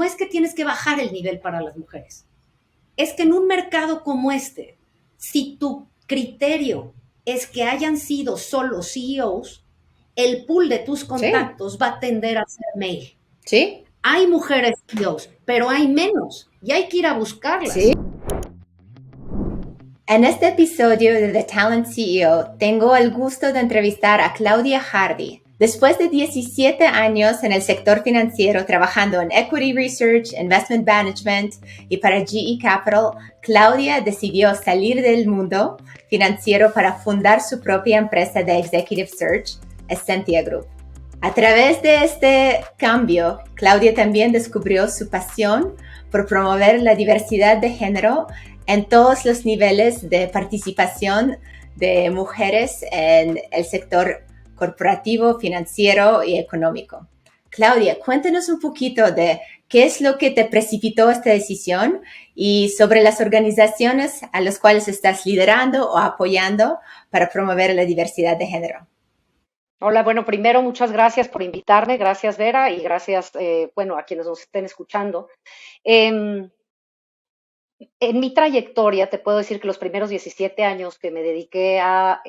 no es que tienes que bajar el nivel para las mujeres. Es que en un mercado como este, si tu criterio es que hayan sido solo CEOs, el pool de tus contactos va a tender a ser male. Sí, Hay mujeres CEOs, pero hay menos y hay que ir a buscarlas. sí. En este episodio de The Talent CEO tengo el gusto de entrevistar a Claudia Hardy. Después de 17 años en el sector financiero trabajando en Equity Research, Investment Management y para GE Capital, Claudia decidió salir del mundo financiero para fundar su propia empresa de Executive Search, Essentia Group. A través de este cambio, Claudia también descubrió su pasión por promover la diversidad de género en todos los niveles de participación de mujeres en el sector corporativo, financiero y económico. Claudia, cuéntanos un poquito de qué es lo que te precipitó a esta decisión y sobre las organizaciones a las cuales estás liderando o apoyando para promover la diversidad de género. Hola, bueno, primero muchas gracias por invitarme, gracias Vera y gracias, bueno, a quienes nos estén escuchando. Em, en mi trayectoria te puedo decir que los primeros 17 años que me dediqué a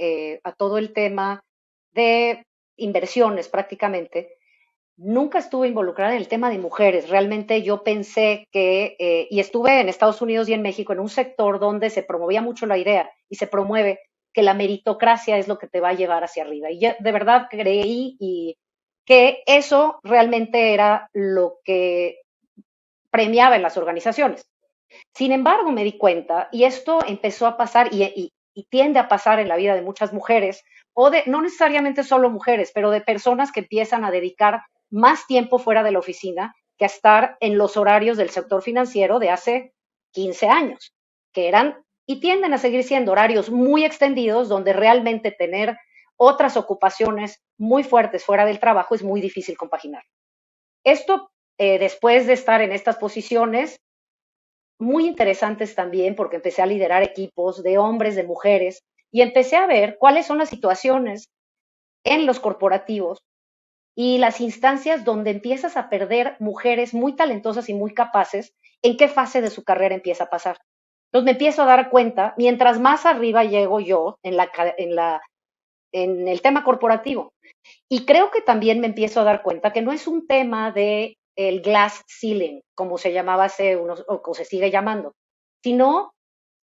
todo el tema de inversiones prácticamente, nunca estuve involucrada en el tema de mujeres. Realmente yo pensé y estuve en Estados Unidos y en México en un sector donde se promovía mucho la idea y se promueve que la meritocracia es lo que te va a llevar hacia arriba. Y yo de verdad creí que eso realmente era lo que premiaba en las organizaciones. Sin embargo, me di cuenta, y esto empezó a pasar y tiende a pasar en la vida de muchas mujeres, no necesariamente solo mujeres, pero de personas que empiezan a dedicar más tiempo fuera de la oficina que a estar en los horarios del sector financiero de hace 15 años, que eran y tienden a seguir siendo horarios muy extendidos donde realmente tener otras ocupaciones muy fuertes fuera del trabajo es muy difícil compaginar. Esto, después de estar en estas posiciones, muy interesantes también porque empecé a liderar equipos de hombres, de mujeres, y empecé a ver cuáles son las situaciones en los corporativos y las instancias donde empiezas a perder mujeres muy talentosas y muy capaces, en qué fase de su carrera empieza a pasar. Entonces me empiezo a dar cuenta, mientras más arriba llego yo en el tema corporativo, y creo que también me empiezo a dar cuenta que no es un tema de el glass ceiling, como se llamaba hace unos, o se sigue llamando, sino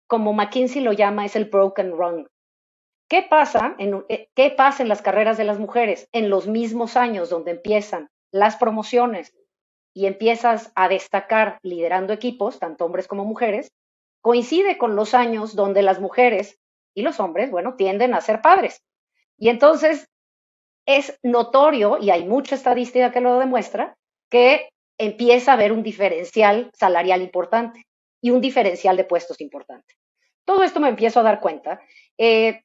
como McKinsey lo llama, es el broken rung. ¿Qué pasa en las carreras de las mujeres? En los mismos años donde empiezan las promociones y empiezas a destacar liderando equipos, tanto hombres como mujeres, coincide con los años donde las mujeres y los hombres, bueno, tienden a ser padres. Y entonces es notorio, y hay mucha estadística que lo demuestra, que empieza a haber un diferencial salarial importante y un diferencial de puestos importante. Todo esto me empiezo a dar cuenta. Eh,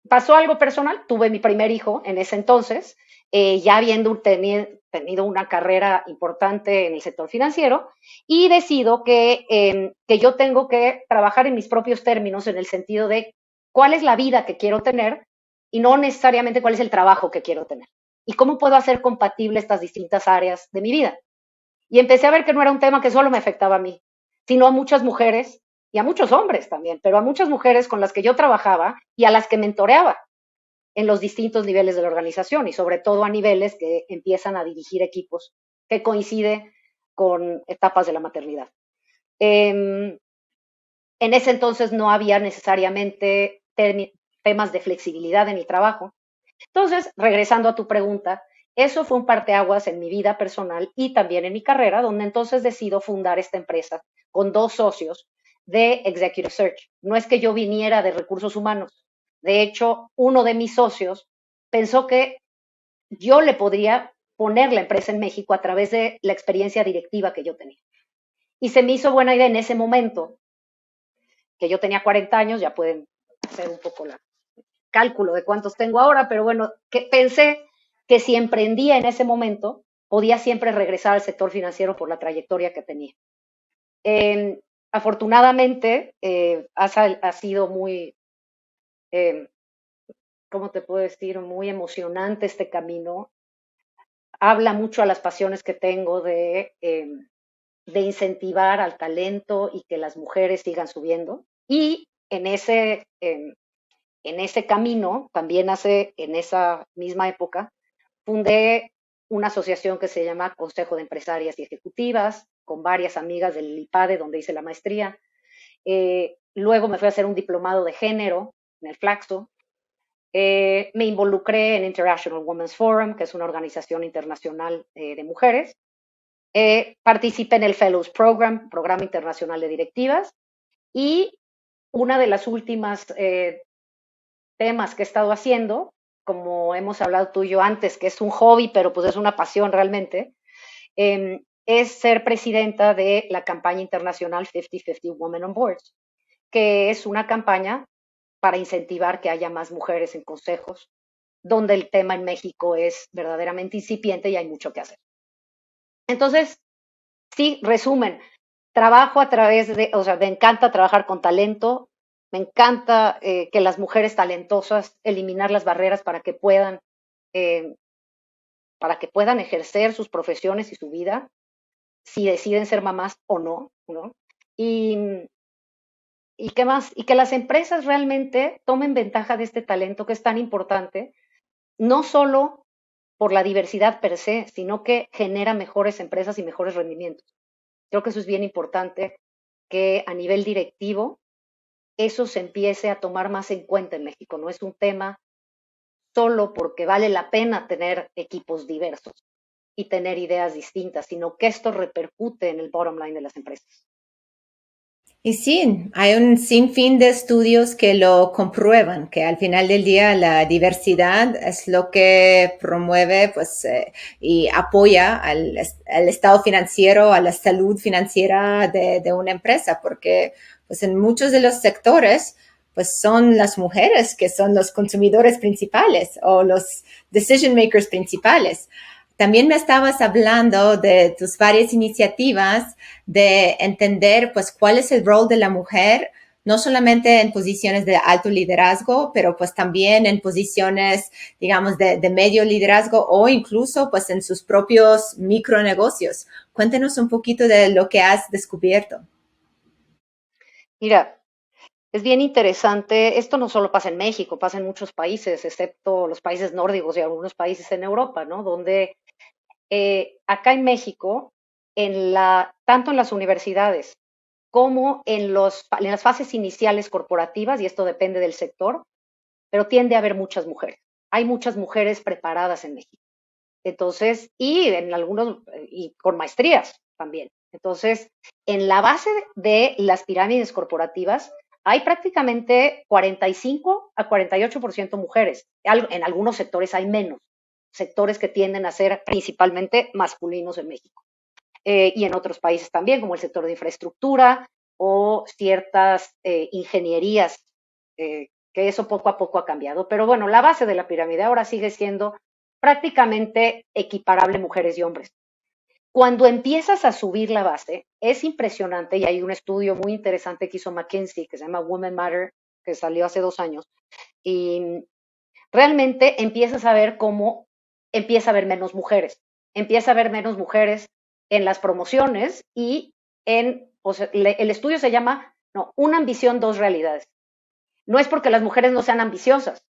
Pasó algo personal, tuve mi primer hijo en ese entonces, ya habiendo tenido una carrera importante en el sector financiero, y decido que yo tengo que trabajar en mis propios términos en el sentido de cuál es la vida que quiero tener y no necesariamente cuál es el trabajo que quiero tener. Y cómo puedo hacer compatible estas distintas áreas de mi vida. Y empecé a ver que no era un tema que solo me afectaba a mí, sino a muchas mujeres y a muchos hombres también, pero a muchas mujeres con las que yo trabajaba y a las que mentoreaba en los distintos niveles de la organización y sobre todo a niveles que empiezan a dirigir equipos, que coincide con etapas de la maternidad. En ese entonces no había necesariamente temas de flexibilidad en el trabajo. Entonces, regresando a tu pregunta, eso fue un parteaguas en mi vida personal y también en mi carrera, donde entonces decido fundar esta empresa con dos socios de Executive Search. No es que yo viniera de recursos humanos. De hecho, uno de mis socios pensó que yo le podría poner la empresa en México a través de la experiencia directiva que yo tenía. Y se me hizo buena idea en ese momento, que yo tenía 40 años, ya pueden hacer un poco el cálculo de cuántos tengo ahora, pero bueno, que pensé que si emprendía en ese momento, podía siempre regresar al sector financiero por la trayectoria que tenía. Eh, Afortunadamente, ha sido muy, eh, ¿cómo te puedo decir? Muy emocionante este camino. habla mucho a las pasiones que tengo de incentivar al talento y que las mujeres sigan subiendo. Y en ese camino, también en esa misma época, fundé una asociación que se llama Consejo de Empresarias y Ejecutivas, con varias amigas del IPADE, donde hice la maestría. Luego me fui a hacer un diplomado de género en el Flaxo. Me involucré en International Women's Forum, que es una organización internacional de mujeres. Participé en el Fellows Program, Programa Internacional de Directivas, y una de las últimas temas que he estado haciendo, como hemos hablado tú y yo antes, que es un hobby, pero pues es una pasión realmente, es ser presidenta de la campaña internacional 50-50 Women on Boards, que es una campaña para incentivar que haya más mujeres en consejos, donde el tema en México es verdaderamente incipiente y hay mucho que hacer. Entonces, sí, resumen, trabajo a través o sea, me encanta trabajar con talento, me encanta que las mujeres talentosas, eliminar las barreras eh, para que puedan ejercer sus profesiones y su vida, si deciden ser mamás o no, ¿no? Y, y qué más, y que las empresas realmente tomen ventaja de este talento que es tan importante, no solo por la diversidad per se, sino que genera mejores empresas y mejores rendimientos. Creo que eso es bien importante, que a nivel directivo eso se empiece a tomar más en cuenta en México. No es un tema solo porque vale la pena tener equipos diversos y tener ideas distintas, sino que esto repercute en el bottom line de las empresas. Y sí, hay un sinfín de estudios que lo comprueban, que al final del día la diversidad es lo que promueve pues, y apoya al estado financiero, a la salud financiera de una empresa, porque pues, en muchos de los sectores pues son las mujeres que son los consumidores principales o los decision makers principales. También me estabas hablando de tus varias iniciativas de entender pues cuál es el rol de la mujer, no solamente en posiciones de alto liderazgo, pero pues también en posiciones, digamos, de medio liderazgo o incluso pues en sus propios micronegocios. Cuéntenos un poquito de lo que has descubierto. Mira, es bien interesante, esto no solo pasa en México, pasa en muchos países, excepto los países nórdicos y algunos países en Europa, ¿no? Donde acá en México, tanto en las universidades como en las fases iniciales corporativas, y esto depende del sector, pero tiende a haber muchas mujeres. Hay muchas mujeres preparadas en México. Entonces, y con maestrías también. Entonces, en la base de las pirámides corporativas hay prácticamente 45 a 48% mujeres. En algunos sectores hay menos, sectores que tienden a ser principalmente masculinos en México. Y en otros países también, como el sector de infraestructura o ciertas ingenierías, que eso poco a poco ha cambiado. Pero bueno, la base de la pirámide ahora sigue siendo prácticamente equiparable mujeres y hombres. Cuando empiezas a subir la base, es impresionante, y hay un estudio muy interesante que hizo McKinsey, que se llama Women Matter, que salió hace 2 años, y realmente empiezas a ver cómo empieza a haber menos mujeres. Empieza a haber menos mujeres en las promociones y o sea, el estudio se llama, no, una ambición, dos realidades. No es porque las mujeres no sean ambiciosas,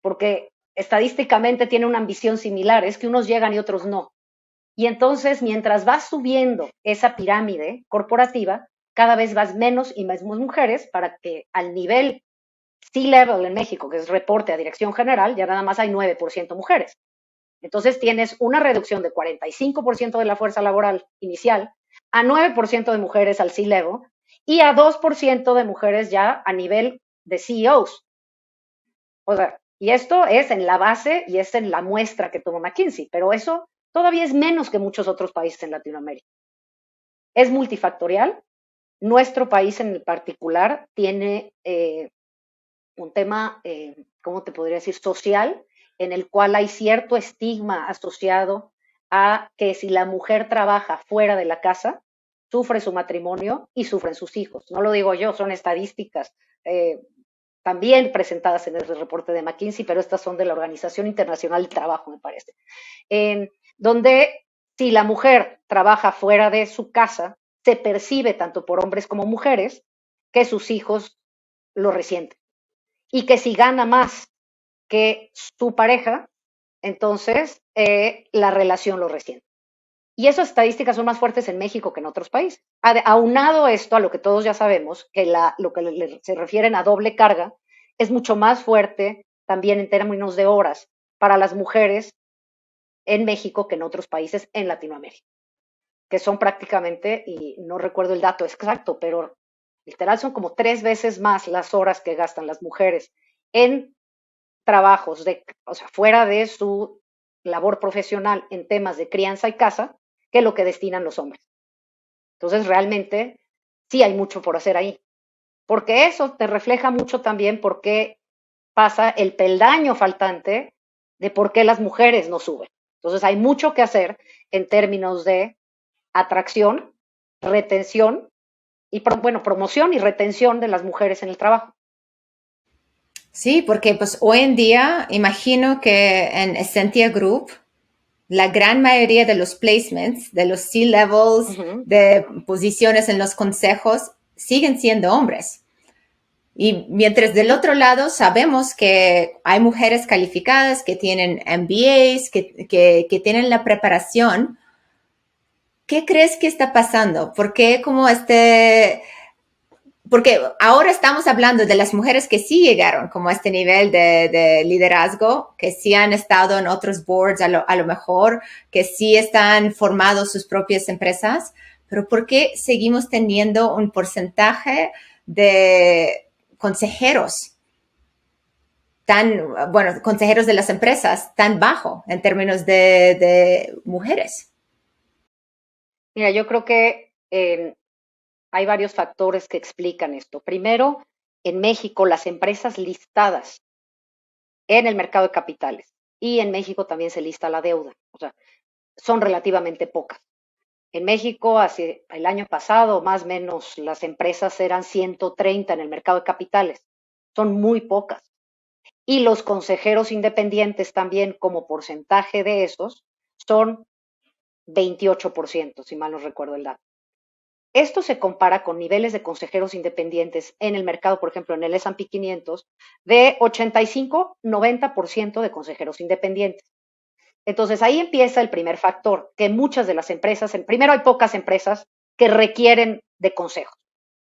porque estadísticamente tienen una ambición similar, es que unos llegan y otros no. Y entonces, mientras vas subiendo esa pirámide corporativa, cada vez vas menos y más mujeres para que al nivel C-Level en México, que es reporte a dirección general, ya nada más hay 9% mujeres. Entonces tienes una reducción de 45% de la fuerza laboral inicial, a 9% de mujeres al C-Level y a 2% de mujeres ya a nivel de CEOs. O sea, y esto es en la base y es en la muestra que tomó McKinsey, pero eso todavía es menos que muchos otros países en Latinoamérica. Es multifactorial. Nuestro país en particular tiene un tema, ¿cómo te podría decir?, social, en el cual hay cierto estigma asociado a que si la mujer trabaja fuera de la casa, sufre su matrimonio y sufren sus hijos. No lo digo yo, son estadísticas eh, también presentadas en el reporte de McKinsey, pero estas son de la Organización Internacional del Trabajo, me parece. donde si la mujer trabaja fuera de su casa, se percibe tanto por hombres como mujeres que sus hijos lo resienten. Y que si gana más que su pareja, entonces la relación lo resiente. Y esas estadísticas son más fuertes en México que en otros países. Aunado esto a lo que todos ya sabemos, que lo que se refieren a doble carga es mucho más fuerte también en términos de horas para las mujeres en México que en otros países en Latinoamérica, que son prácticamente, y no recuerdo el dato exacto, pero literal son como 3 veces más las horas que gastan las mujeres en trabajos o sea, fuera de su labor profesional en temas de crianza y casa, que lo que destinan los hombres. Entonces, realmente, sí hay mucho por hacer ahí, porque eso te refleja mucho también por qué pasa el peldaño faltante de por qué las mujeres no suben. Entonces, hay mucho que hacer en términos de atracción, retención y, bueno, promoción y retención de las mujeres en el trabajo. Sí, porque pues hoy en día imagino que en Essentia Group la gran mayoría de los placements, de los C-levels, de posiciones en los consejos, siguen siendo hombres. Y mientras del otro lado sabemos que hay mujeres calificadas que tienen MBAs, que tienen la preparación, ¿qué crees que está pasando? ¿Por qué como porque ahora estamos hablando de las mujeres que sí llegaron como a este nivel de liderazgo, que sí han estado en otros boards a lo mejor, que sí están formando sus propias empresas, pero ¿por qué seguimos teniendo un porcentaje de consejeros consejeros de las empresas tan bajo en términos de mujeres? Mira, yo creo que hay varios factores que explican esto. Primero, en México, las empresas listadas en el mercado de capitales y en México también se lista la deuda, o sea, son relativamente pocas. En México, hace el año pasado, más o menos, las empresas eran 130 en el mercado de capitales. Son muy pocas. Y los consejeros independientes también, como porcentaje de esos, son 28%, si mal no recuerdo el dato. Esto se compara con niveles de consejeros independientes en el mercado, por ejemplo, en el S&P 500, de 85-90% de consejeros independientes. Entonces ahí empieza el primer factor, que muchas de las empresas, primero hay pocas empresas que requieren de consejos.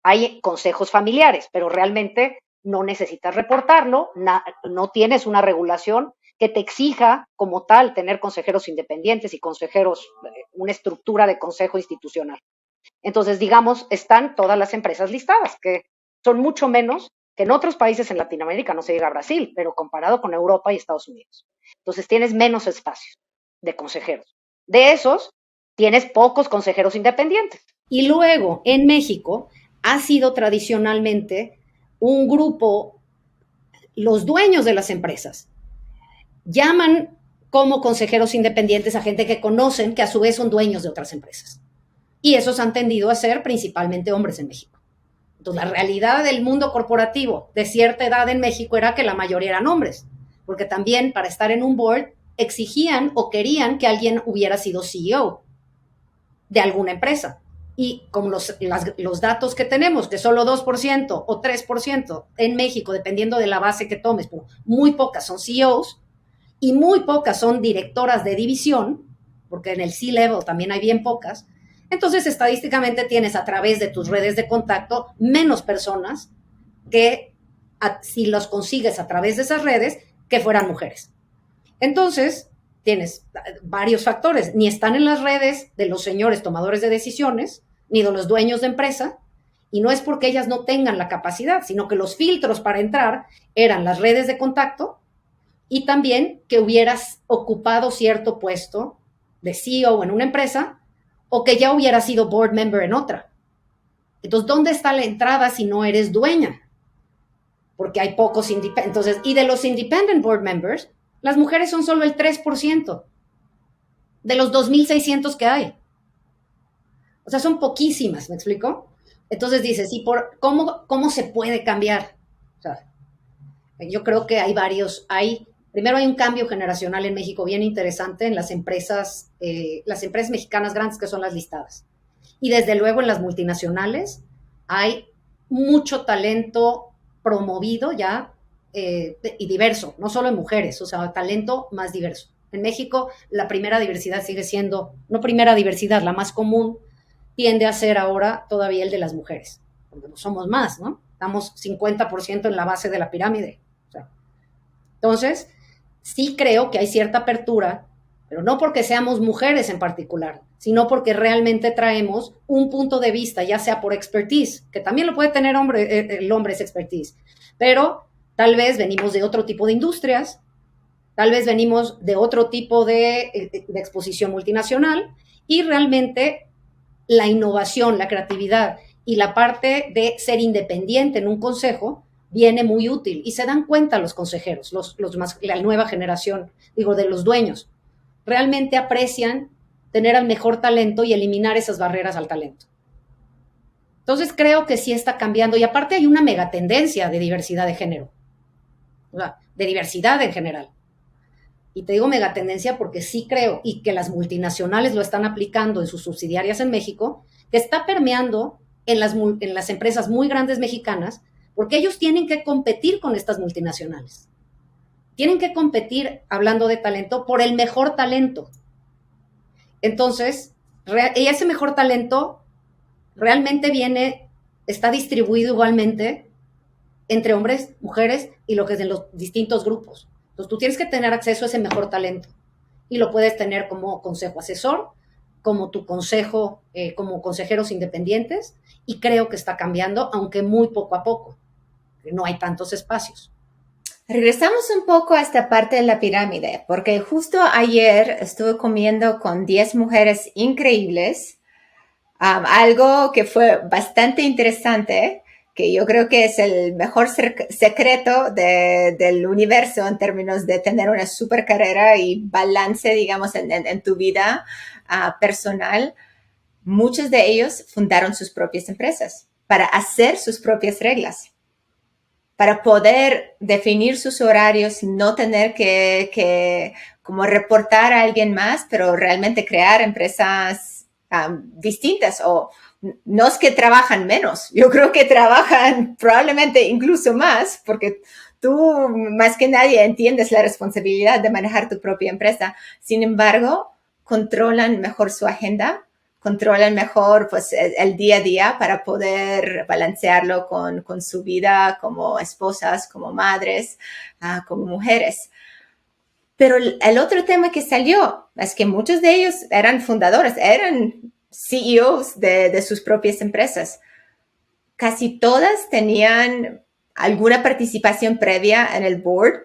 Hay consejos familiares, pero realmente no necesitas reportarlo, no tienes una regulación que te exija como tal tener consejeros independientes y consejeros, una estructura de consejo institucional. Entonces, digamos, están todas las empresas listadas, que son mucho menos que en otros países en Latinoamérica, no se diga Brasil, pero comparado con Europa y Estados Unidos. Entonces, tienes menos espacios de consejeros. De esos, tienes pocos consejeros independientes. Y luego, en México, ha sido tradicionalmente un grupo, los dueños de las empresas, llaman como consejeros independientes a gente que conocen, que a su vez son dueños de otras empresas. Y esos han tendido a ser principalmente hombres en México. Entonces, la realidad del mundo corporativo de cierta edad en México era que la mayoría eran hombres, porque también para estar en un board exigían o querían que alguien hubiera sido CEO de alguna empresa. Y como los datos que tenemos, que solo 2% o 3% en México, dependiendo de la base que tomes, pero muy pocas son CEOs y muy pocas son directoras de división, porque en el C-level también hay bien pocas. Entonces, estadísticamente tienes a través de tus redes de contacto menos personas que si los consigues a través de esas redes, que fueran mujeres. Entonces, tienes varios factores. Ni están en las redes de los señores tomadores de decisiones, ni de los dueños de empresa, y no es porque ellas no tengan la capacidad, sino que los filtros para entrar eran las redes de contacto y también que hubieras ocupado cierto puesto de CEO en una empresa o que ya hubieras sido board member en otra. Entonces, ¿dónde está la entrada si no eres dueña? Porque hay pocos independentes. Entonces, y de los independent board members, las mujeres son solo el 3% de los 2,600 que hay. O sea, son poquísimas, ¿me explico? Entonces dices, ¿y cómo se puede cambiar? O sea, yo creo que hay Primero hay un cambio generacional en México bien interesante en las empresas mexicanas grandes que son las listadas. Y desde luego en las multinacionales hay mucho talento promovido ya y diverso, no solo en mujeres, o sea, talento más diverso. En México la primera diversidad sigue siendo, no primera diversidad, la más común tiende a ser ahora todavía el de las mujeres, porque no somos más, ¿no? Estamos 50% en la base de la pirámide. O sea, entonces, sí creo que hay cierta apertura, pero no porque seamos mujeres en particular, sino porque realmente traemos un punto de vista, ya sea por expertise, que también lo puede tener el hombre es expertise, pero tal vez venimos de otro tipo de industrias, tal vez venimos de otro tipo de exposición multinacional y realmente la innovación, la creatividad y la parte de ser independiente en un consejo viene muy útil y se dan cuenta los consejeros, la nueva generación, digo, de los dueños. Realmente aprecian tener al mejor talento y eliminar esas barreras al talento. Entonces creo que sí está cambiando y aparte hay una megatendencia de diversidad de género, o sea, de diversidad en general. Y te digo megatendencia porque sí creo, y que las multinacionales lo están aplicando en sus subsidiarias en México, que está permeando en las empresas muy grandes mexicanas, porque ellos tienen que competir con estas multinacionales. Tienen que competir, hablando de talento, por el mejor talento. Entonces, ese mejor talento realmente está distribuido igualmente entre hombres, mujeres y lo que es en los distintos grupos. Entonces, tú tienes que tener acceso a ese mejor talento y lo puedes tener como consejo asesor, como tu consejo, como consejeros independientes, y creo que está cambiando, aunque muy poco a poco. No hay tantos espacios. Regresamos un poco a esta parte de la pirámide, porque justo ayer estuve comiendo con 10 mujeres increíbles, algo que fue bastante interesante, que yo creo que es el mejor secreto del universo en términos de tener una super carrera y balance, digamos, en tu vida personal. Muchos de ellos fundaron sus propias empresas para hacer sus propias reglas, para poder definir sus horarios, no tener que como reportar a alguien más, pero realmente crear empresas distintas. O no es que trabajan menos, yo creo que trabajan probablemente incluso más, porque tú más que nadie entiendes la responsabilidad de manejar tu propia empresa. Sin embargo, controlan mejor su agenda, controlan mejor pues el día a día para poder balancearlo con su vida como esposas, como madres, como mujeres. Pero el otro tema que salió es que muchos de ellos eran fundadores, eran CEOs de sus propias empresas. Casi todas tenían alguna participación previa en el board,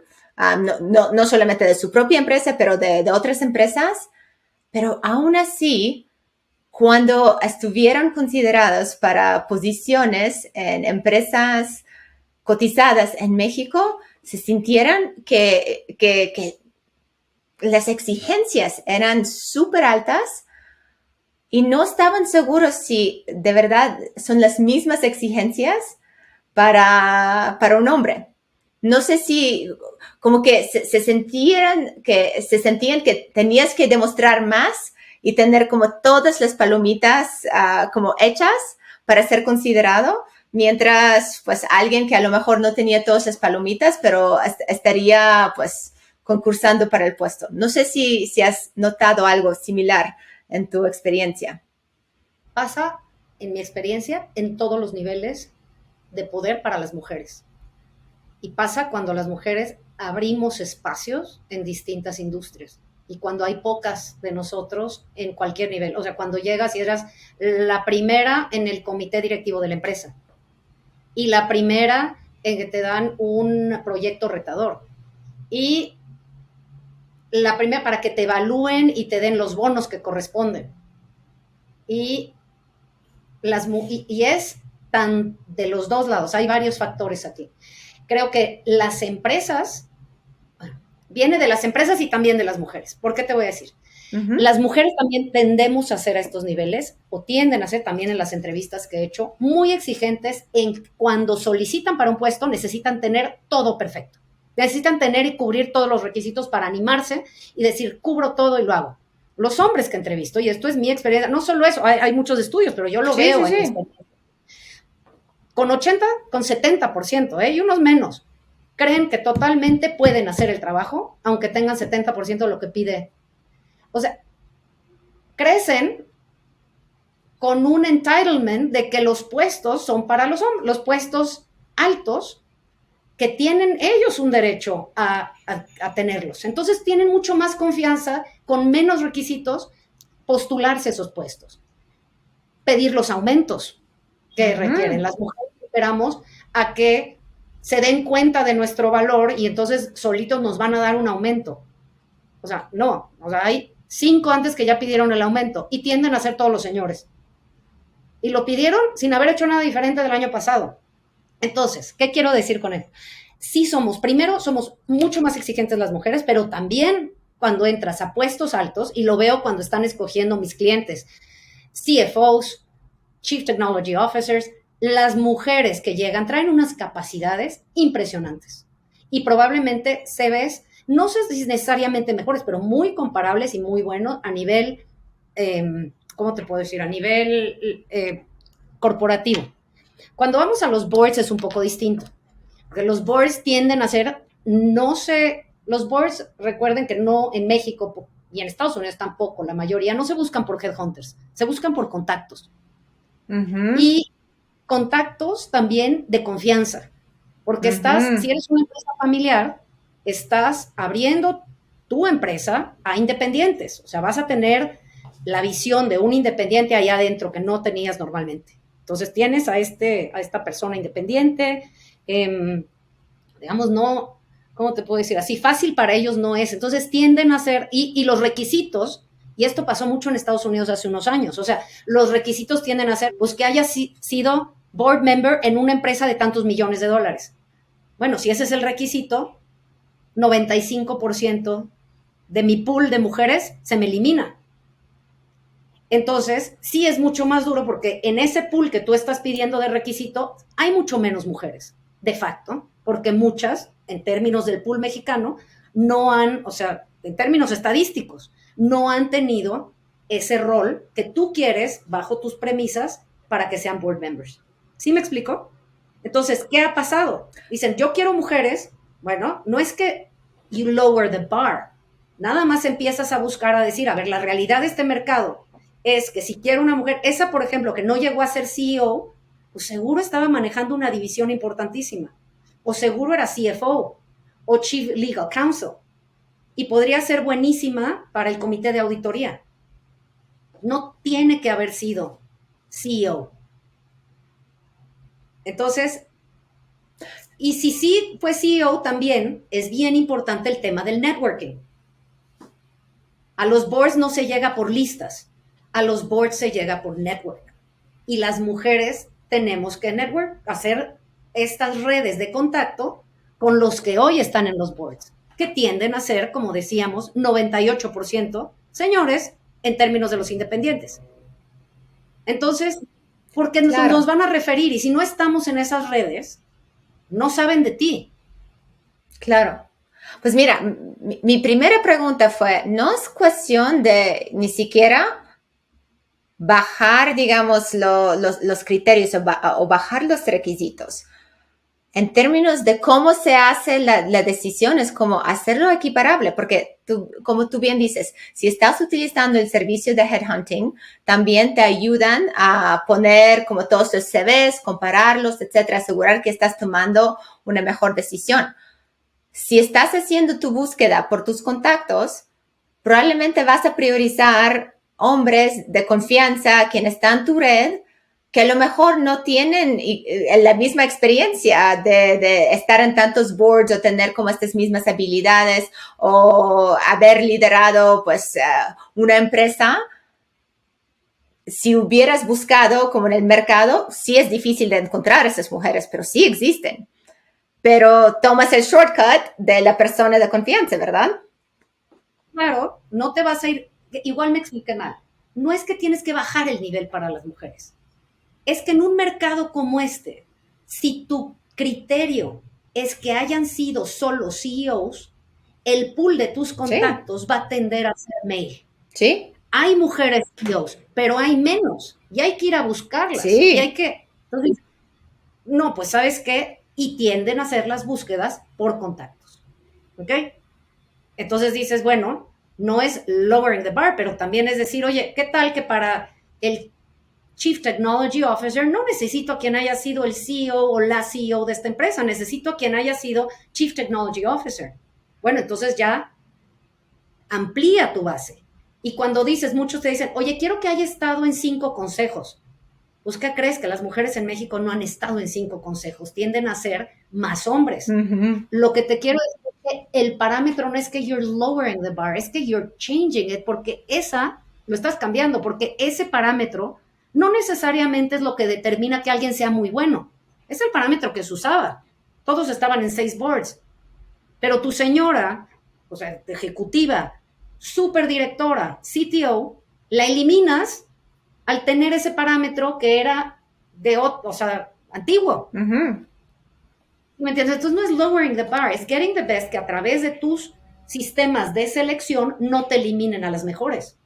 no solamente de su propia empresa, pero de otras empresas. Pero aún así, cuando estuvieron considerados para posiciones en empresas cotizadas en México, se sintieron que las exigencias eran súper altas y no estaban seguros si de verdad son las mismas exigencias para un hombre. No sé si como que se sentían que tenías que demostrar más y tener como todas las palomitas como hechas para ser considerado, mientras pues alguien que a lo mejor no tenía todas las palomitas, pero estaría pues concursando para el puesto. No sé si has notado algo similar en tu experiencia. Pasa, en mi experiencia, en todos los niveles de poder para las mujeres. Y pasa cuando las mujeres abrimos espacios en distintas industrias y cuando hay pocas de nosotros en cualquier nivel. O sea, cuando llegas y eras la primera en el comité directivo de la empresa y la primera en que te dan un proyecto retador y la primera para que te evalúen y te den los bonos que corresponden. Y es tan de los dos lados, hay varios factores aquí. Creo que las empresas, bueno, viene de las empresas y también de las mujeres. ¿Por qué te voy a decir? Uh-huh. Las mujeres también tendemos a ser a estos niveles, o tienden a ser también en las entrevistas que he hecho, muy exigentes en cuando solicitan para un puesto, necesitan tener todo perfecto. Necesitan tener y cubrir todos los requisitos para animarse y decir, cubro todo y lo hago. Los hombres que entrevisto, y esto es mi experiencia, no solo eso, hay muchos estudios, pero yo lo veo en mi experiencia. Con 80, con 70%, y unos menos, creen que totalmente pueden hacer el trabajo, aunque tengan 70% de lo que pide. O sea, crecen con un entitlement de que los puestos son para los hombres, los puestos altos, que tienen ellos un derecho a tenerlos. Entonces tienen mucho más confianza, con menos requisitos, postularse esos puestos, pedir los aumentos que requieren. Las mujeres esperamos a que se den cuenta de nuestro valor y entonces solitos nos van a dar un aumento. O sea, no, o sea, hay 5 antes que ya pidieron el aumento y tienden a ser todos los señores. Y lo pidieron sin haber hecho nada diferente del año pasado. Entonces, ¿qué quiero decir con esto? Sí primero somos mucho más exigentes las mujeres, pero también cuando entras a puestos altos, y lo veo cuando están escogiendo mis clientes, CFOs, Chief Technology Officers, las mujeres que llegan traen unas capacidades impresionantes. Y probablemente CVs, no sé si necesariamente mejores, pero muy comparables y muy buenos a nivel, ¿cómo te puedo decir? A nivel corporativo. Cuando vamos a los boards es un poco distinto, porque los boards tienden a ser, los boards, recuerden que no en México y en Estados Unidos tampoco, la mayoría no se buscan por headhunters, se buscan por contactos. Y contactos también de confianza, porque si eres una empresa familiar, estás abriendo tu empresa a independientes, o sea, vas a tener la visión de un independiente allá adentro que no tenías normalmente. Entonces tienes a esta persona independiente, digamos, no, ¿cómo te puedo decir? Así fácil para ellos no es. Entonces tienden a ser, y los requisitos, y esto pasó mucho en Estados Unidos hace unos años, o sea, los requisitos tienden a ser, pues que haya sido board member en una empresa de tantos millones de dólares. Bueno, si ese es el requisito, 95% de mi pool de mujeres se me elimina. Entonces, sí es mucho más duro porque en ese pool que tú estás pidiendo de requisito hay mucho menos mujeres, de facto, porque muchas, en términos del pool mexicano, no han, o sea, en términos estadísticos, no han tenido ese rol que tú quieres bajo tus premisas para que sean board members. ¿Sí me explico? Entonces, ¿qué ha pasado? Dicen, yo quiero mujeres. Bueno, no es que you lower the bar, nada más empiezas a buscar, a decir, a ver, la realidad de este mercado es que si quiero una mujer, esa por ejemplo que no llegó a ser CEO, pues seguro estaba manejando una división importantísima, o seguro era CFO o Chief Legal Counsel, y podría ser buenísima para el comité de auditoría. No tiene que haber sido CEO. Entonces, y si sí fue CEO también, es bien importante el tema del networking. A los boards no se llega por listas, a los boards se llega por network. Y las mujeres tenemos que hacer estas redes de contacto con los que hoy están en los boards, que tienden a ser, como decíamos, 98% señores en términos de los independientes. Entonces, porque nos van a referir, y si no estamos en esas redes, no saben de ti. Claro. Pues mira, mi primera pregunta fue, no es cuestión de ni siquiera bajar, digamos, los criterios o bajar los requisitos. En términos de cómo se hace la decisión, es como hacerlo equiparable, porque como tú bien dices, si estás utilizando el servicio de headhunting, también te ayudan a poner como todos los CVs, compararlos, etcétera, asegurar que estás tomando una mejor decisión. Si estás haciendo tu búsqueda por tus contactos, probablemente vas a priorizar hombres de confianza, quienes están en tu red, que a lo mejor no tienen la misma experiencia de estar en tantos boards o tener como estas mismas habilidades o haber liderado pues una empresa. Si hubieras buscado como en el mercado, sí es difícil de encontrar esas mujeres, pero sí existen. Pero tomas el shortcut de la persona de confianza, ¿verdad? Claro, no te vas a ir, igual me expliqué mal, no es que tienes que bajar el nivel para las mujeres, es que en un mercado como este, si tu criterio es que hayan sido solo CEOs, el pool de tus contactos va a tender a ser male. Sí. Hay mujeres CEOs, pero hay menos y hay que ir a buscarlas. Sí. Y hay que, entonces, no, pues ¿sabes qué? Y tienden a hacer las búsquedas por contactos. ¿Ok? Entonces dices, bueno, no es lowering the bar, pero también es decir, oye, ¿qué tal que para el Chief Technology Officer no necesito a quien haya sido el CEO o la CEO de esta empresa, necesito a quien haya sido Chief Technology Officer? Bueno, entonces ya amplía tu base. Y cuando dices, muchos te dicen, oye, quiero que haya estado en 5 consejos. Pues, ¿qué crees? Que las mujeres en México no han estado en 5 consejos, tienden a ser más hombres. Lo que te quiero decir es que el parámetro no es que you're lowering the bar, es que you're changing it, porque lo estás cambiando, porque ese parámetro no necesariamente es lo que determina que alguien sea muy bueno. Es el parámetro que se usaba. Todos estaban en 6 boards. Pero tu señora, o sea, ejecutiva, superdirectora, CTO, la eliminas al tener ese parámetro que era antiguo. ¿Me entiendes? Entonces no es lowering the bar, es getting the best, que a través de tus sistemas de selección no te eliminen a las mejores.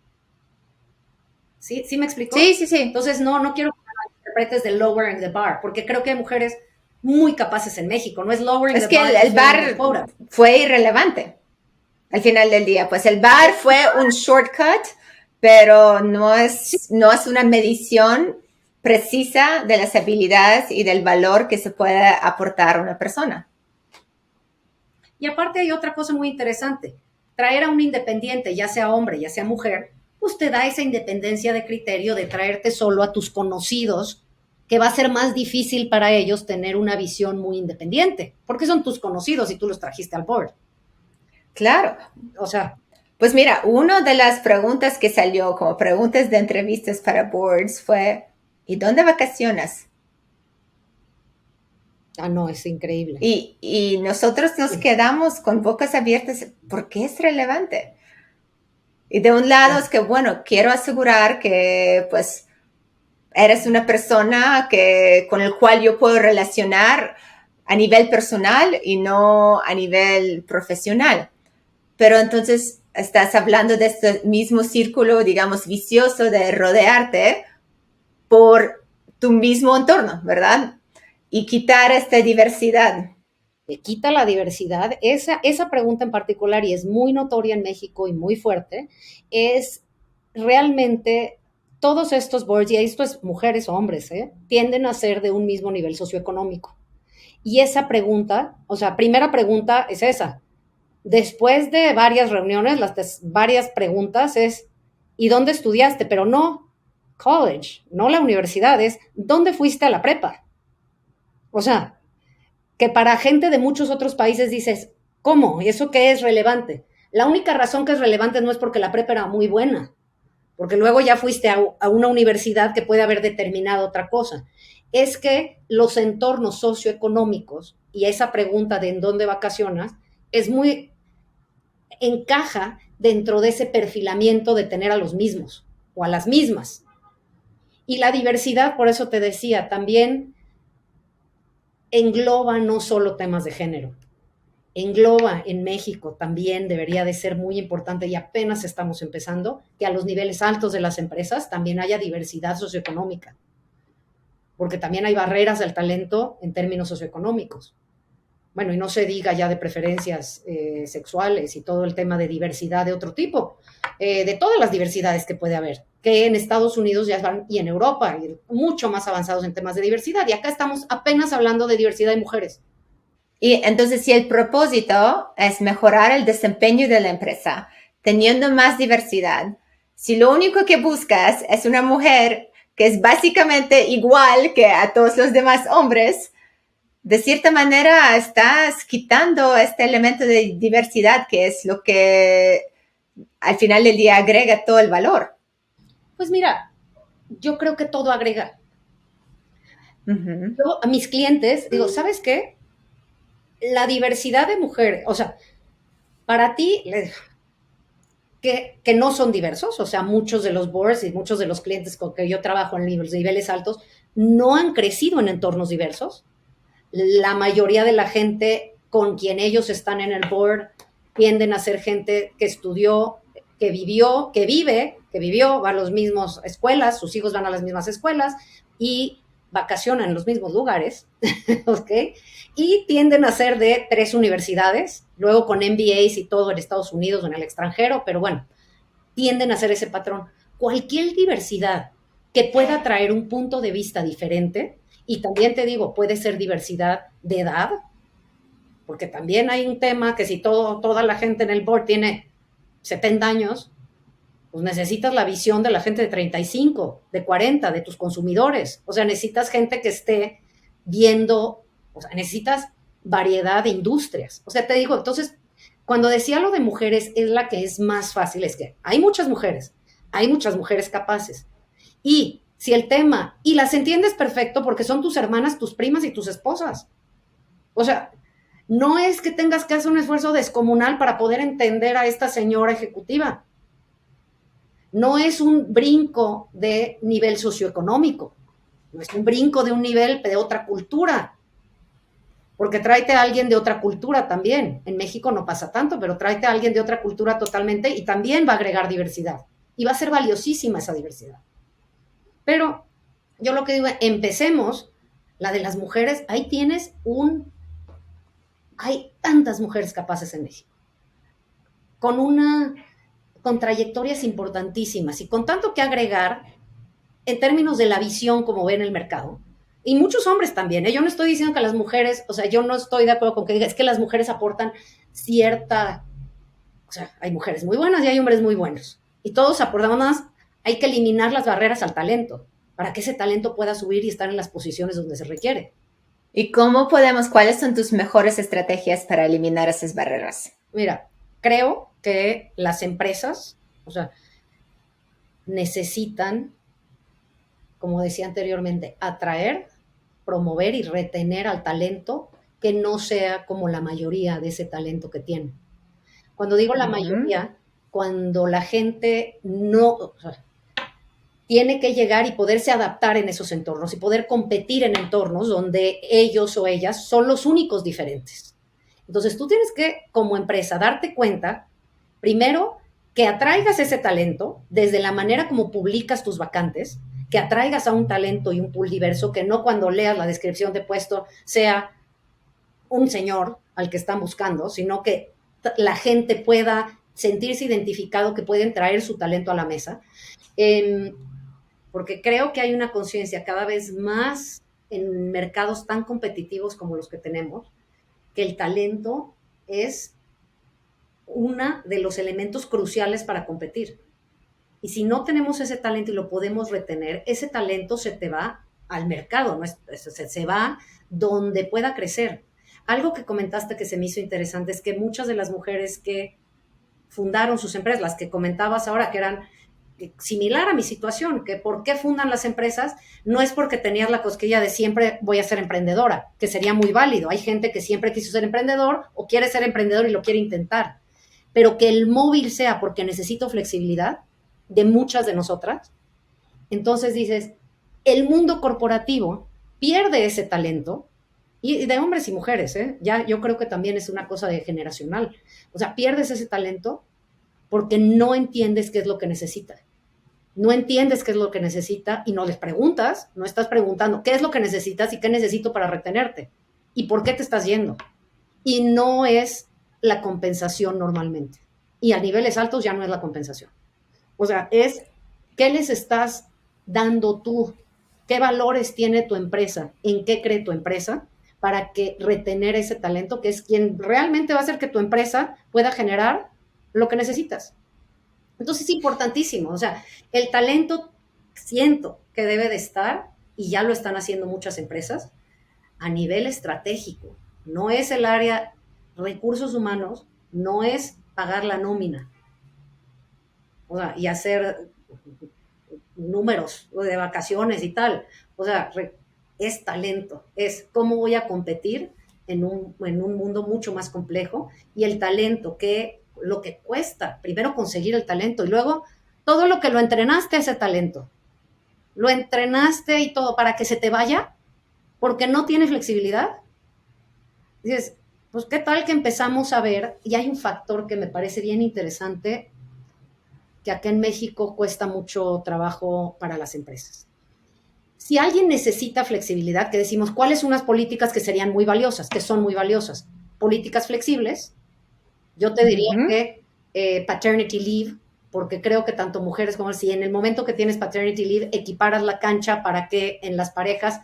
¿Sí? ¿Sí me explicó? Sí, sí, sí. Entonces no quiero que me interpretes de lowering the bar, porque creo que hay mujeres muy capaces en México, no es lowering the bar. Es que el bar fue irrelevante al final del día, pues el bar fue un shortcut, pero no es una medición precisa de las habilidades y del valor que se puede aportar a una persona. Y aparte hay otra cosa muy interesante, traer a un independiente, ya sea hombre, ya sea mujer, pues te da esa independencia de criterio de traerte solo a tus conocidos, que va a ser más difícil para ellos tener una visión muy independiente, porque son tus conocidos y tú los trajiste al board. Claro. O sea, pues mira, una de las preguntas que salió como preguntas de entrevistas para boards fue, ¿y dónde vacacionas? No, es increíble. Y nosotros nos quedamos con bocas abiertas porque es relevante. Y de un lado es que, bueno, quiero asegurar que, pues, eres una persona con el cual yo puedo relacionar a nivel personal y no a nivel profesional. Pero entonces estás hablando de este mismo círculo, digamos, vicioso de rodearte por tu mismo entorno, ¿verdad? Y quitar esta diversidad. Quita la diversidad. Esa pregunta en particular, y es muy notoria en México y muy fuerte, es realmente todos estos boards, y esto es mujeres o hombres, tienden a ser de un mismo nivel socioeconómico. Y esa pregunta, o sea, primera pregunta es esa. Después de varias reuniones, varias preguntas es, ¿y dónde estudiaste? Pero no college, no la universidad, es ¿dónde fuiste a la prepa? O sea, que para gente de muchos otros países dices, ¿cómo? ¿Y eso qué es relevante? La única razón que es relevante no es porque la prepa era muy buena, porque luego ya fuiste a una universidad que puede haber determinado otra cosa. Es que los entornos socioeconómicos y esa pregunta de en dónde vacacionas encaja dentro de ese perfilamiento de tener a los mismos o a las mismas. Y la diversidad, por eso te decía, también engloba no solo temas de género, engloba en México también debería de ser muy importante, y apenas estamos empezando, que a los niveles altos de las empresas también haya diversidad socioeconómica, porque también hay barreras del talento en términos socioeconómicos. Bueno, y no se diga ya de preferencias sexuales y todo el tema de diversidad de otro tipo, de todas las diversidades que puede haber, que en Estados Unidos ya van, y en Europa, mucho más avanzados en temas de diversidad, y acá estamos apenas hablando de diversidad de mujeres. Y entonces, si el propósito es mejorar el desempeño de la empresa, teniendo más diversidad, si lo único que buscas es una mujer que es básicamente igual que a todos los demás hombres, de cierta manera estás quitando este elemento de diversidad que es lo que al final del día agrega todo el valor. Pues mira, yo creo que todo agrega. Yo a mis clientes digo, ¿sabes qué? La diversidad de mujeres, o sea, para ti, que no son diversos, o sea, muchos de los boards y muchos de los clientes con que yo trabajo en los niveles altos no han crecido en entornos diversos. La mayoría de la gente con quien ellos están en el board tienden a ser gente que estudió, que vivió, va a las mismas escuelas, sus hijos van a las mismas escuelas y vacacionan en los mismos lugares, ¿ok? Y tienden a ser de 3 universidades, luego con MBAs y todo en Estados Unidos o en el extranjero, pero bueno, tienden a ser ese patrón. Cualquier diversidad que pueda traer un punto de vista diferente, y también te digo, puede ser diversidad de edad, porque también hay un tema que si toda la gente en el board tiene 70 años, pues necesitas la visión de la gente de 35, de 40, de tus consumidores. O sea, necesitas gente que esté viendo, o sea, necesitas variedad de industrias. O sea, te digo, entonces, cuando decía lo de mujeres, es la que es más fácil, es que hay muchas mujeres capaces. Y si el tema, y las entiendes perfecto porque son tus hermanas, tus primas y tus esposas. O sea, no es que tengas que hacer un esfuerzo descomunal para poder entender a esta señora ejecutiva. No es un brinco de nivel socioeconómico, no es un brinco de un nivel de otra cultura, porque tráete a alguien de otra cultura también. En México no pasa tanto, pero tráete a alguien de otra cultura totalmente y también va a agregar diversidad. Y va a ser valiosísima esa diversidad. Pero yo lo que digo, empecemos, la de las mujeres, ahí tienes hay tantas mujeres capaces en México, con trayectorias importantísimas y con tanto que agregar en términos de la visión como ven el mercado. Y muchos hombres también, ¿eh? Yo no estoy diciendo que las mujeres, o sea, yo no estoy de acuerdo con que diga, es que las mujeres aportan cierta, o sea, hay mujeres muy buenas y hay hombres muy buenos. Y todos aportamos más, hay que eliminar las barreras al talento, para que ese talento pueda subir y estar en las posiciones donde se requiere. ¿Y cuáles son tus mejores estrategias para eliminar esas barreras? Mira, creo que las empresas, o sea, necesitan, como decía anteriormente, atraer, promover y retener al talento que no sea como la mayoría de ese talento que tiene. Cuando digo la mayoría, cuando la gente no, o sea, tiene que llegar y poderse adaptar en esos entornos y poder competir en entornos donde ellos o ellas son los únicos diferentes. Entonces tú tienes que, como empresa, darte cuenta, primero, que atraigas ese talento desde la manera como publicas tus vacantes, que atraigas a un talento y un pool diverso, que no cuando leas la descripción de puesto sea un señor al que están buscando, sino que la gente pueda sentirse identificado, que pueden traer su talento a la mesa. Porque creo que hay una conciencia cada vez más en mercados tan competitivos como los que tenemos, que el talento es uno de los elementos cruciales para competir. Y si no tenemos ese talento y lo podemos retener, ese talento se te va al mercado, ¿no? Se va donde pueda crecer. Algo que comentaste que se me hizo interesante es que muchas de las mujeres que fundaron sus empresas, las que comentabas ahora, que eran similar a mi situación, que por qué fundan las empresas, no es porque tenías la cosquilla de siempre voy a ser emprendedora, que sería muy válido. Hay gente que siempre quiso ser emprendedor o quiere ser emprendedor y lo quiere intentar, pero que el móvil sea porque necesito flexibilidad de muchas de nosotras. Entonces dices, el mundo corporativo pierde ese talento, y de hombres y mujeres, ¿eh? Ya yo creo que también es una cosa de generacional. O sea, pierdes ese talento porque no entiendes qué es lo que necesita. No entiendes qué es lo que necesita y no les preguntas, no estás preguntando qué es lo que necesitas y qué necesito para retenerte y por qué te estás yendo. Y no es la compensación normalmente. Y a niveles altos ya no es la compensación. O sea, es qué les estás dando tú, qué valores tiene tu empresa, en qué cree tu empresa, para que retener ese talento, que es quien realmente va a hacer que tu empresa pueda generar lo que necesitas. Entonces es importantísimo, o sea, el talento siento que debe de estar, y ya lo están haciendo muchas empresas, a nivel estratégico. No es el área recursos humanos, no es pagar la nómina, o sea, y hacer números de vacaciones y tal. O sea, es talento, es cómo voy a competir en un mundo mucho más complejo, y el talento, que lo que cuesta, primero conseguir el talento y luego todo lo que lo entrenaste a ese talento, lo entrenaste y todo para que se te vaya porque no tiene flexibilidad, Dices, pues qué tal que empezamos a ver, y hay un factor que me parece bien interesante, que acá en México cuesta mucho trabajo para las empresas. Si alguien necesita flexibilidad, que decimos, ¿cuáles son unas políticas que serían muy valiosas, que son muy valiosas? Políticas flexibles, yo te diría Ujú, que paternity leave, porque creo que tanto mujeres como si en el momento que tienes paternity leave equiparas la cancha para que en las parejas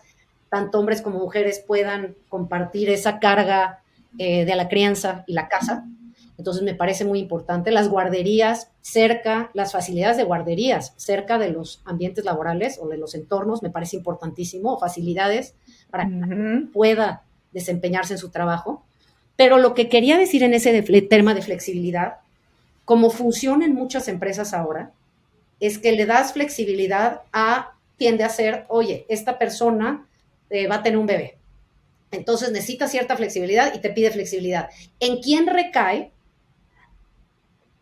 tanto hombres como mujeres puedan compartir esa carga de la crianza y la casa. Entonces me parece muy importante. Las guarderías cerca, las facilidades de guarderías cerca de los ambientes laborales o de los entornos, me parece importantísimo. Facilidades para que la gente ujú, pueda desempeñarse en su trabajo. Pero lo que quería decir en ese tema de flexibilidad, como funciona en muchas empresas ahora, es que le das flexibilidad tiende a ser, oye, esta persona va a tener un bebé. Entonces necesita cierta flexibilidad y te pide flexibilidad. ¿En quién recae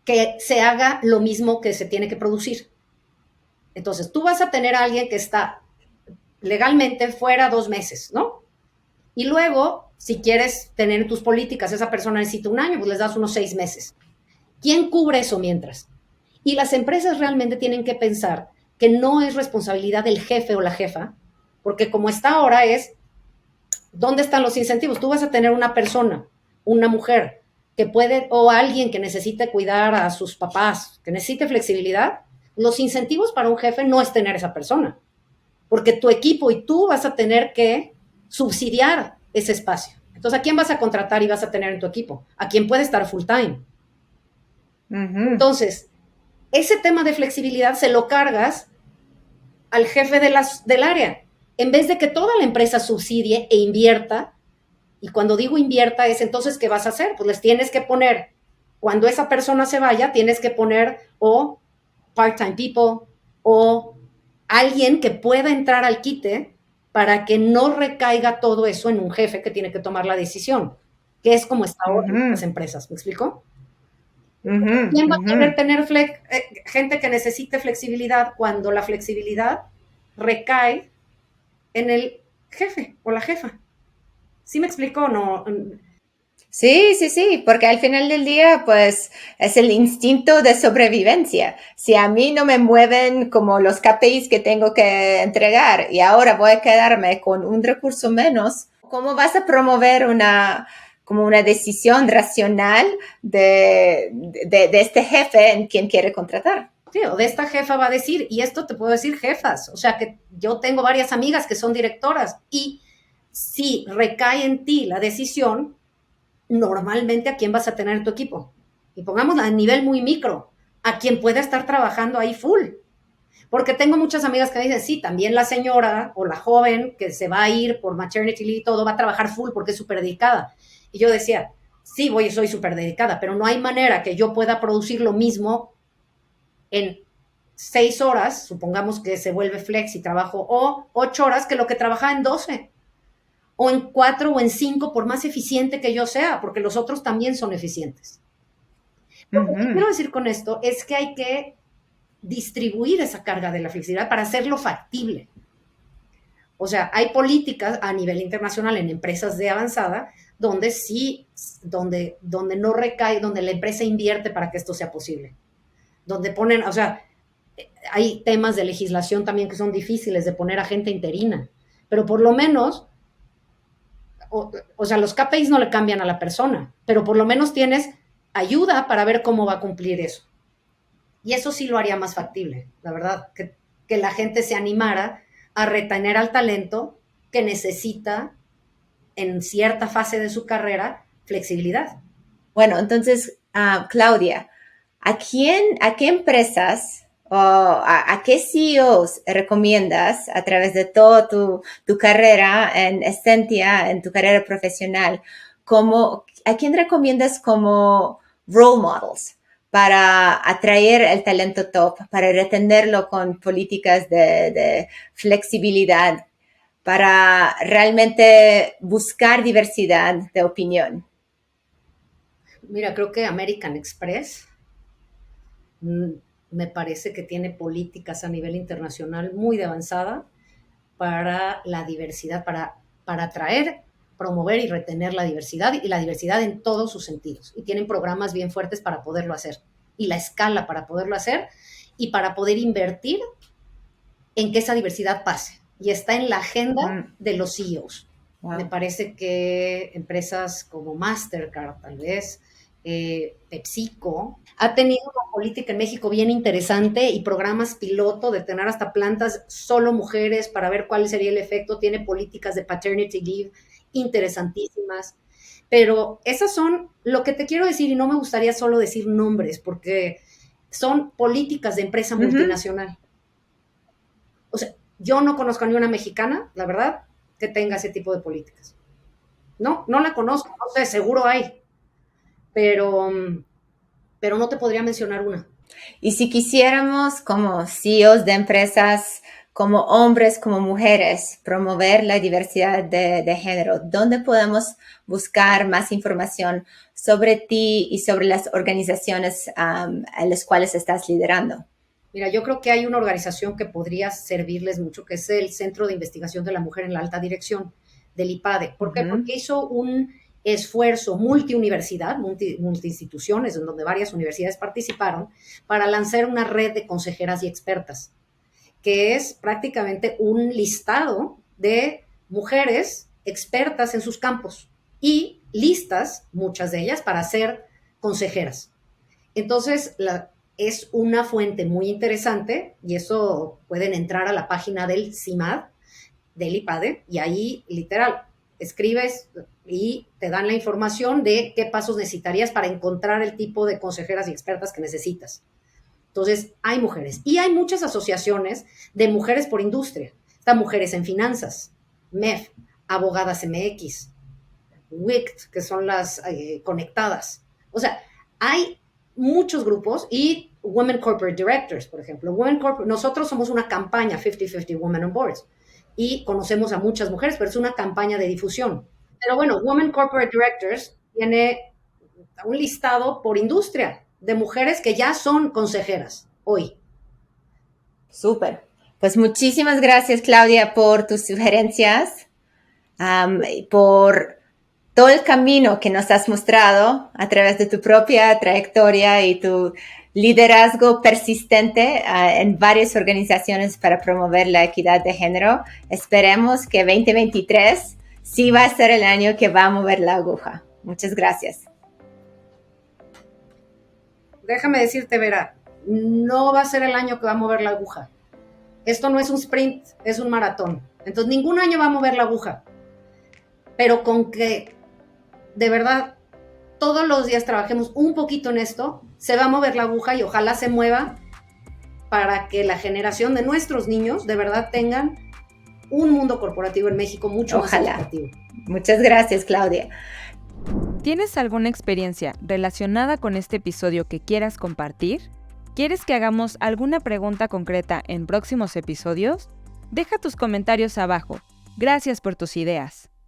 que se haga lo mismo que se tiene que producir? Entonces tú vas a tener a alguien que está legalmente fuera 2 meses, ¿no? Y luego, si quieres tener tus políticas, esa persona necesita un año, pues les das unos 6 meses. ¿Quién cubre eso mientras? Y las empresas realmente tienen que pensar que no es responsabilidad del jefe o la jefa, porque como está ahora es, ¿dónde están los incentivos? Tú vas a tener una persona, una mujer, que puede, o alguien que necesite cuidar a sus papás, que necesite flexibilidad. Los incentivos para un jefe no es tener esa persona, porque tu equipo y tú vas a tener que subsidiar ese espacio. Entonces, ¿a quién vas a contratar y vas a tener en tu equipo? ¿A quién puede estar full time? ujú, Entonces, ese tema de flexibilidad se lo cargas al jefe del área. En vez de que toda la empresa subsidie e invierta, y cuando digo invierta es entonces, ¿qué vas a hacer? Pues les tienes que poner, cuando esa persona se vaya, tienes que poner o part-time people o alguien que pueda entrar al quite para que no recaiga todo eso en un jefe que tiene que tomar la decisión, que es como está ahora en las ujú, empresas. ¿Me explico? ujú, ¿Quién va a ujú. querer tener gente que necesite flexibilidad cuando la flexibilidad recae en el jefe o la jefa? ¿Sí me explico o no? Sí, sí, sí, porque al final del día, pues es el instinto de sobrevivencia. Si a mí no me mueven como los KPIs que tengo que entregar y ahora voy a quedarme con un recurso menos, ¿cómo vas a promover como una decisión racional de este jefe en quien quiere contratar? Sí, o de esta jefa va a decir, y esto te puedo decir jefas, o sea que yo tengo varias amigas que son directoras y si recae en ti la decisión, normalmente a quién vas a tener en tu equipo. Y pongámosla a nivel muy micro, a quien pueda estar trabajando ahí full. Porque tengo muchas amigas que me dicen, sí, también la señora o la joven que se va a ir por maternity leave y todo, va a trabajar full porque es súper dedicada. Y yo decía, sí, soy súper dedicada, pero no hay manera que yo pueda producir lo mismo en 6 horas, supongamos que se vuelve flex y trabajo, o 8 horas que lo que trabajaba en 12 o en 4 o en 5, por más eficiente que yo sea, porque los otros también son eficientes. Lo que Ujú, quiero decir con esto es que hay que distribuir esa carga de la flexibilidad para hacerlo factible. O sea, hay políticas a nivel internacional en empresas de avanzada donde sí, donde no recae, donde la empresa invierte para que esto sea posible. Donde ponen, o sea, hay temas de legislación también que son difíciles de poner a gente interina, pero por lo menos, o sea, los KPIs no le cambian a la persona, pero por lo menos tienes ayuda para ver cómo va a cumplir eso. Y eso sí lo haría más factible, la verdad, que la gente se animara a retener al talento que necesita en cierta fase de su carrera flexibilidad. bueno, entonces, Claudia, a qué empresas o a qué CEOs recomiendas a través de toda tu carrera en Essentia, en tu carrera profesional, a quién recomiendas como role models para atraer el talento top, para retenerlo con políticas de flexibilidad, para realmente buscar diversidad de opinión? Mira, creo que American Express mm, me parece que tiene políticas a nivel internacional muy de avanzada para la diversidad, para atraer, promover y retener la diversidad, y la diversidad en todos sus sentidos. Y tienen programas bien fuertes para poderlo hacer, y la escala para poderlo hacer, y para poder invertir en que esa diversidad pase. Y está en la agenda de los CEOs. Wow. Me parece que empresas como Mastercard, tal vez, PepsiCo, ha tenido una política en México bien interesante y programas piloto de tener hasta plantas solo mujeres para ver cuál sería el efecto. Tiene políticas de paternity leave interesantísimas. Pero esas son lo que te quiero decir, y no me gustaría solo decir nombres, porque son políticas de empresa multinacional. O sea, yo no conozco a ni una mexicana, la verdad, que tenga ese tipo de políticas. No la conozco, no sé, seguro hay, pero no te podría mencionar una. Y si quisiéramos, como CEOs de empresas, como hombres, como mujeres, promover la diversidad de género, ¿dónde podemos buscar más información sobre ti y sobre las organizaciones a las cuales estás liderando? Mira, yo creo que hay una organización que podría servirles mucho, que es el Centro de Investigación de la Mujer en la Alta Dirección, del IPADE. ¿Por qué? Porque hizo un esfuerzo multiuniversidad, multiinstituciones, en donde varias universidades participaron, para lanzar una red de consejeras y expertas, que es prácticamente un listado de mujeres expertas en sus campos y listas, muchas de ellas, para ser consejeras. Entonces, es una fuente muy interesante, y eso pueden entrar a la página del CIMAD, del IPADE, y ahí literal escribes y te dan la información de qué pasos necesitarías para encontrar el tipo de consejeras y expertas que necesitas. Entonces, hay mujeres, y hay muchas asociaciones de mujeres por industria. Están Mujeres en Finanzas, MEF, Abogadas MX, WICT, que son las conectadas. O sea, hay muchos grupos, y Women Corporate Directors, por ejemplo. Nosotros somos una campaña 50-50 Women on Boards, y conocemos a muchas mujeres, pero es una campaña de difusión. Pero bueno, Women Corporate Directors tiene un listado por industria de mujeres que ya son consejeras hoy. Súper. Pues muchísimas gracias, Claudia, por tus sugerencias, por todo el camino que nos has mostrado a través de tu propia trayectoria y tu liderazgo persistente en varias organizaciones para promover la equidad de género. Esperemos que 2023 sí va a ser el año que va a mover la aguja. Muchas gracias. Déjame decirte, Vera, no va a ser el año que va a mover la aguja. Esto no es un sprint, es un maratón. Entonces, ningún año va a mover la aguja. Pero con que, de verdad, todos los días trabajemos un poquito en esto, se va a mover la aguja, y ojalá se mueva para que la generación de nuestros niños de verdad tengan un mundo corporativo en México mucho más equitativo. Muchas gracias, Claudia. ¿Tienes alguna experiencia relacionada con este episodio que quieras compartir? ¿Quieres que hagamos alguna pregunta concreta en próximos episodios? Deja tus comentarios abajo. Gracias por tus ideas.